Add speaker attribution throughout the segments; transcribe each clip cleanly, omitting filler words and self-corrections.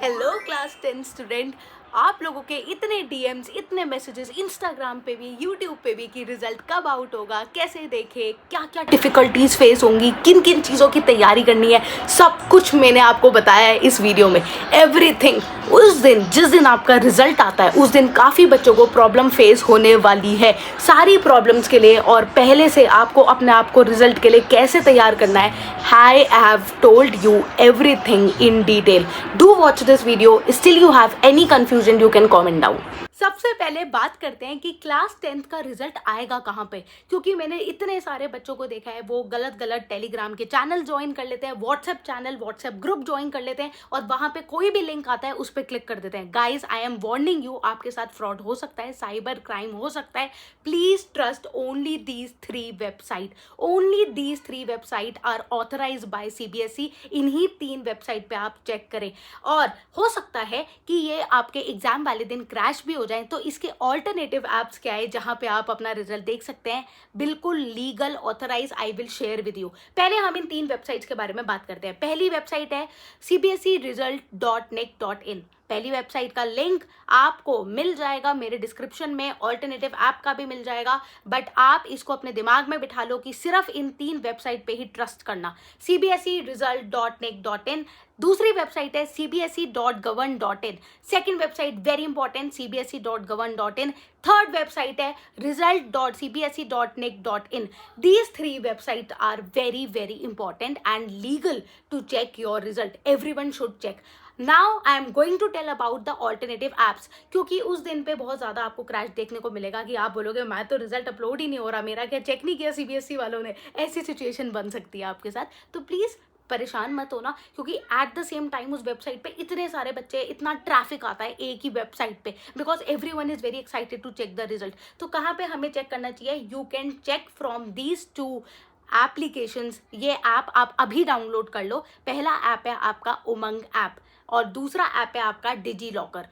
Speaker 1: Hello class 10 student. आप लोगों के इतने डीएम्स, इतने मैसेजेस इंस्टाग्राम पे भी, यूट्यूब पे भी कि रिजल्ट कब आउट होगा, कैसे देखे, क्या क्या डिफ़िकल्टीज फेस होंगी, किन किन चीज़ों की तैयारी करनी है, सब कुछ मैंने आपको बताया है इस वीडियो में। एवरीथिंग। उस दिन जिस दिन आपका रिजल्ट आता है उस दिन काफ़ी बच्चों को प्रॉब्लम फेस होने वाली है। सारी प्रॉब्लम्स के लिए और पहले से आपको अपने आप को रिजल्ट के लिए कैसे तैयार करना है, I have told you everything in detail. Do watch this video. Still you have any confusion, you can comment down. सबसे पहले बात करते हैं कि क्लास 10th का रिजल्ट आएगा कहाँ पे, क्योंकि मैंने इतने सारे बच्चों को देखा है वो गलत गलत टेलीग्राम के चैनल ज्वाइन कर लेते हैं, WhatsApp channel, WhatsApp group join कर लेते हैं और वहाँ पे कोई भी लिंक आता है उस पर क्लिक कर देते हैं। Guys, I am warning you, आपके साथ फ्रॉड हो सकता है, साइबर क्राइम हो सकता है। Please trust only these 3 website. Only these 3 website R authorised bye CBSE। इन्हीं 3 वेबसाइट पे आप चेक करें। और हो सकता है कि ये आपके एग्जाम वाले दिन क्रैश भी हो जाए, तो इसके ऑल्टरनेटिव एप्स क्या है जहां पे आप अपना रिजल्ट देख सकते हैं, बिल्कुल legal, authorise. I will share with you. पहले हम इन 3 वेबसाइट्स के बारे में बात करते हैं। पहली वेबसाइट है cbseresult.nic.in। पहली वेबसाइट का लिंक आपको मिल जाएगा मेरे डिस्क्रिप्शन में, ऑल्टरनेटिव ऐप का भी मिल जाएगा, बट आप इसको अपने दिमाग में बिठा लो कि सिर्फ इन 3 वेबसाइट पे ही ट्रस्ट करना। cbseresult.nic.in। दूसरी वेबसाइट है cbse.govern.in। Second website very important, cbse.govern.in। Third website है result.cbse.nic.in। These 3 websites are very very important and legal to check your result. Everyone should check. Now I am going to tell about the alternative apps, क्योंकि उस दिन पे बहुत ज़्यादा आपको crash देखने को मिलेगा कि आप बोलोगे मैं तो रिजल्ट अपलोड ही नहीं हो रहा, मेरा क्या चेक नहीं किया CBSE वालों ने। ऐसी सिचुएशन बन सकती है आपके साथ, तो प्लीज़ परेशान मत होना, क्योंकि एट द सेम टाइम उस वेबसाइट पे इतने सारे बच्चे, इतना ट्रैफिक आता है एक ही वेबसाइट पे, because everyone is very excited to check the result. तो कहाँ पे हमें चेक करना चाहिए? You can check from these 2 applications. ये ऐप आप अभी डाउनलोड कर लो। पहला ऐप है आपका उमंग ऐप और दूसरा ऐप है आपका DigiLocker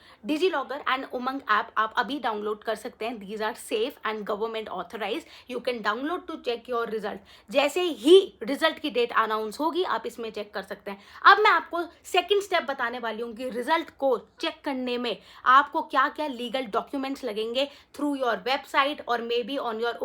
Speaker 1: and Umang app आप अभी डाउनलोड कर सकते हैं। These are safe and government authorise. You can download to check your result. जैसे ही रिजल्ट की डेट अनाउंस होगी आप इसमें चेक कर सकते हैं। अब मैं आपको सेकंड स्टेप बताने वाली हूँ कि रिजल्ट को चेक करने में आपको क्या क्या लीगल डॉक्यूमेंट्स लगेंगे थ्रू योर वेबसाइट और maybe on your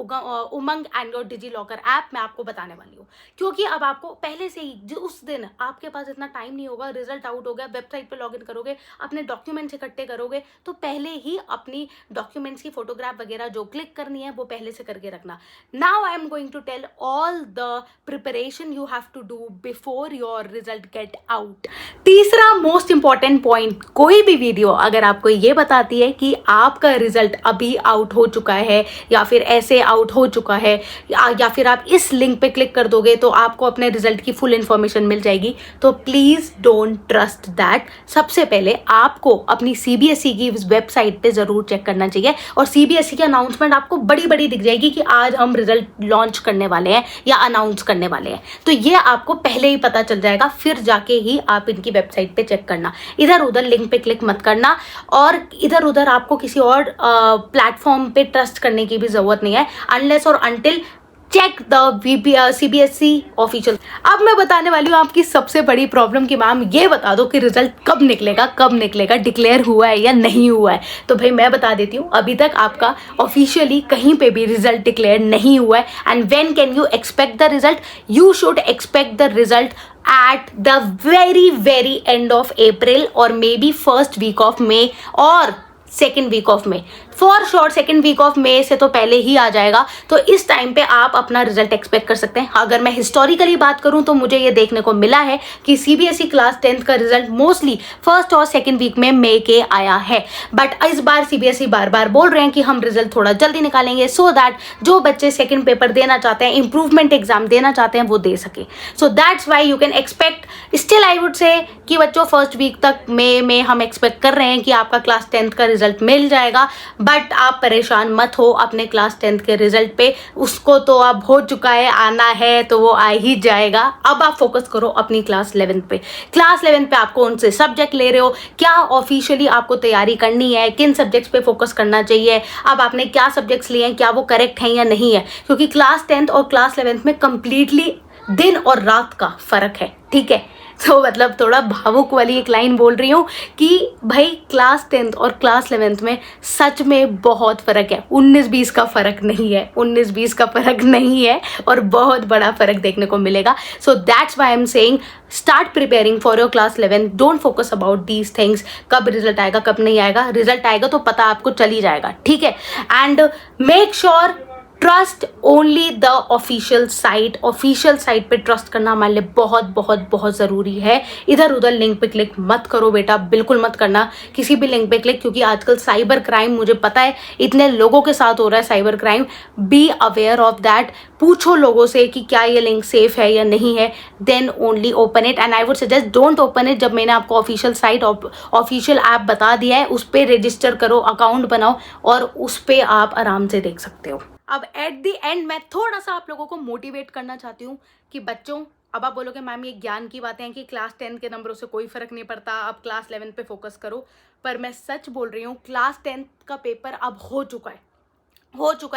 Speaker 1: Umang and your DigiLocker app. मैं आपको बताने वाली हूँ, क्योंकि अब आपको पहले से ही उस दिन आपके पास इतना टाइम नहीं होगा, रिजल्ट आउट हो गया, वेबसाइट पे लॉगिन करोगे, अपने डॉक्यूमेंट्स इकट्ठे करोगे, तो पहले ही अपनी डॉक्यूमेंट्स की फोटोग्राफ वगैरह जो क्लिक करनी है वो पहले से करके रखना। Now I am going to tell all the preparation you have to do before your result get out. तीसरा मोस्ट इंपॉर्टेंट पॉइंट, कोई भी वीडियो अगर आपको ये बताती है कि आपका रिजल्ट अभी आउट हो चुका है या फिर ऐसे आउट हो चुका है या फिर आप इस लिंक पे क्लिक कर दोगे तो आपको अपने रिजल्ट की फुल इंफॉर्मेशन मिल जाएगी, तो प्लीज डोंट ट्रस्ट दैट। सबसे पहले आपको अपनी CBSE की वेबसाइट पे जरूर चेक करना चाहिए और CBSE की अनाउंसमेंट आपको बड़ी बड़ी दिख जाएगी कि आज हम रिजल्ट लॉन्च करने वाले हैं या अनाउंस करने वाले हैं, तो ये आपको पहले ही पता चल जाएगा। फिर जाके ही आप इनकी वेबसाइट पे चेक करना, इधर उधर लिंक पे क्लिक मत करना और इधर उधर आपको किसी और प्लेटफॉर्म पे ट्रस्ट करने की भी जरूरत नहीं है, अनलेस और until check the CBSE official. अब मैं बताने वाली हूँ आपकी सबसे बड़ी प्रॉब्लम की मैम ये बता दो कि रिजल्ट कब निकलेगा, डिक्लेयर हुआ है या नहीं हुआ है। तो भाई मैं बता देती हूँ, अभी तक आपका ऑफिशियली कहीं पे भी रिजल्ट डिक्लेयर नहीं हुआ है। And when can you expect the result? You should expect the result at the very end of April or maybe first week of May or second week of May. For sure second week of May से तो पहले ही आ जाएगा, तो इस time पे आप अपना result expect कर सकते हैं। अगर मैं हिस्टोरिकली बात करूं तो मुझे ये देखने को मिला है कि CBSE क्लास 10th का रिजल्ट मोस्टली फर्स्ट और सेकेंड वीक में मे के आया है, बट इस बार CBSE बार बार बोल रहे हैं कि हम रिजल्ट थोड़ा जल्दी निकालेंगे सो दैट जो बच्चे सेकेंड पेपर देना चाहते हैं, इंप्रूवमेंट एग्जाम देना चाहते हैं, वो दे सके। So that's why you can expect, still I would say कि बच्चों फर्स्ट वीक तक मे में हम एक्सपेक्ट कर रहे हैं कि आपका क्लास 10th का रिजल्ट मिल जाएगा। बट आप परेशान मत हो अपने क्लास 10th के रिजल्ट पे, उसको तो अब हो चुका है, आना है तो वो आ ही जाएगा। अब आप फोकस करो अपनी क्लास 11th पे। क्लास 11th पे आप कौन से सब्जेक्ट ले रहे हो, क्या ऑफिशियली आपको तैयारी करनी है, किन सब्जेक्ट्स पे फोकस करना चाहिए, अब आपने क्या सब्जेक्ट्स लिए हैं, क्या वो करेक्ट हैं या नहीं है, क्योंकि क्लास 10th और क्लास 11th में कंप्लीटली दिन और रात का फर्क है, ठीक है। तो मतलब थोड़ा भावुक वाली एक लाइन बोल रही हूँ कि भाई क्लास 10th और क्लास 11th में सच में बहुत फ़र्क है। 19-20 का फ़र्क नहीं है, 19-20 का फ़र्क नहीं है और बहुत बड़ा फ़र्क देखने को मिलेगा। So that's why I am saying start preparing for your class 11। Don't focus about these things, कब रिजल्ट आएगा कब नहीं आएगा। रिजल्ट आएगा तो पता आपको चल ही जाएगा, ठीक है। And make sure trust only the official site. Official site पे ट्रस्ट करना हमारे लिए बहुत बहुत बहुत ज़रूरी है। इधर उधर लिंक पे क्लिक मत करो बेटा, बिल्कुल मत करना किसी भी लिंक पे क्लिक, क्योंकि आजकल साइबर क्राइम, मुझे पता है इतने लोगों के साथ हो रहा है cyber crime. Be aware of that. पूछो लोगों से कि क्या ये लिंक सेफ है या नहीं है, then only open it. And I would suggest don't open it जब मैंने आपको ऑफिशियल साइट ऑफिशियल ऐप बता दिया है। उस पर रजिस्टर करो, अकाउंट बनाओ और उस पर आप आराम से देख सकते हो। अब एट द एंड मैं थोड़ा सा आप लोगों को मोटिवेट करना चाहती हूँ कि बच्चों, अब आप बोलोगे मैम ये ज्ञान की बातें हैं कि क्लास 10 के नंबरों से कोई फर्क नहीं पड़ता, अब क्लास 11 पे फोकस करो। पर मैं सच बोल रही हूँ, क्लास 10th का पेपर अब हो चुका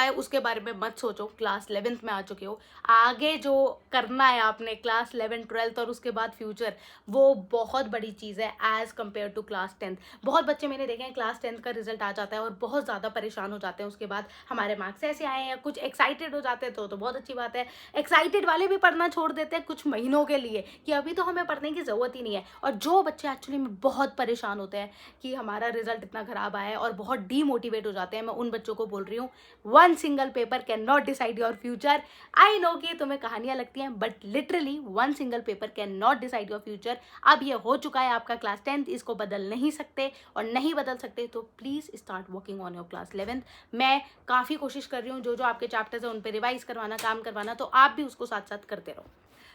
Speaker 1: है, उसके बारे में मत सोचो। क्लास 11th में आ चुके हो, आगे जो करना है आपने क्लास 11 12th और उसके बाद फ्यूचर, वो बहुत बड़ी चीज़ है as compare to class 10th। बहुत बच्चे मैंने देखे हैं क्लास 10th का रिजल्ट आ जाता है और बहुत ज़्यादा परेशान हो जाते हैं। उसके बाद हमारे मार्क्स ऐसे आए हैं, कुछ एक्साइटेड हो जाते हैं तो बहुत अच्छी बात है। एक्साइटेड वाले भी पढ़ना छोड़ देते हैं कुछ महीनों के लिए कि अभी तो हमें पढ़ने की ज़रूरत ही नहीं है। और जो बच्चे एक्चुअली में बहुत परेशान होते हैं कि हमारा रिजल्ट इतना ख़राब आया है और बहुत डीमोटिवेट हो जाते हैं, मैं उन बच्चों को बोल रही हूँ, one single paper can not decide your future. I know कि तुम्हें कहानियां लगती हैं, but literally one single paper can not decide your future. अब ये हो चुका है आपका क्लास 10th, इसको बदल नहीं सकते और नहीं बदल सकते, तो please start working on your class 11th। मैं काफ़ी कोशिश कर रही हूँ जो आपके चैप्टर्स है उन पर रिवाइज करवाना, काम करवाना, तो आप भी उसको साथ साथ करते रहो।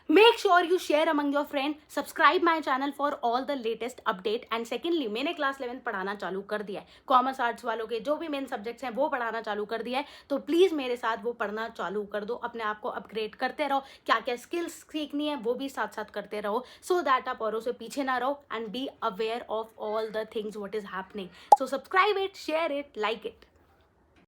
Speaker 1: Make sure you share among your friends. Subscribe my channel for all the latest update. And secondly, मैंने क्लास 11 पढ़ाना चालू कर दिया है। कॉमर्स आर्ट्स वालों के जो भी मेन सब्जेक्ट्स हैं वो पढ़ाना चालू कर दिया है, तो प्लीज़ मेरे साथ वो पढ़ना चालू कर दो। अपने आप को अपग्रेड करते रहो, क्या क्या स्किल्स सीखनी है वो भी साथ साथ करते रहो, सो दैट आप औरों से पीछे ना रहो and be aware of all the things what is happening. So subscribe it, share it, like it.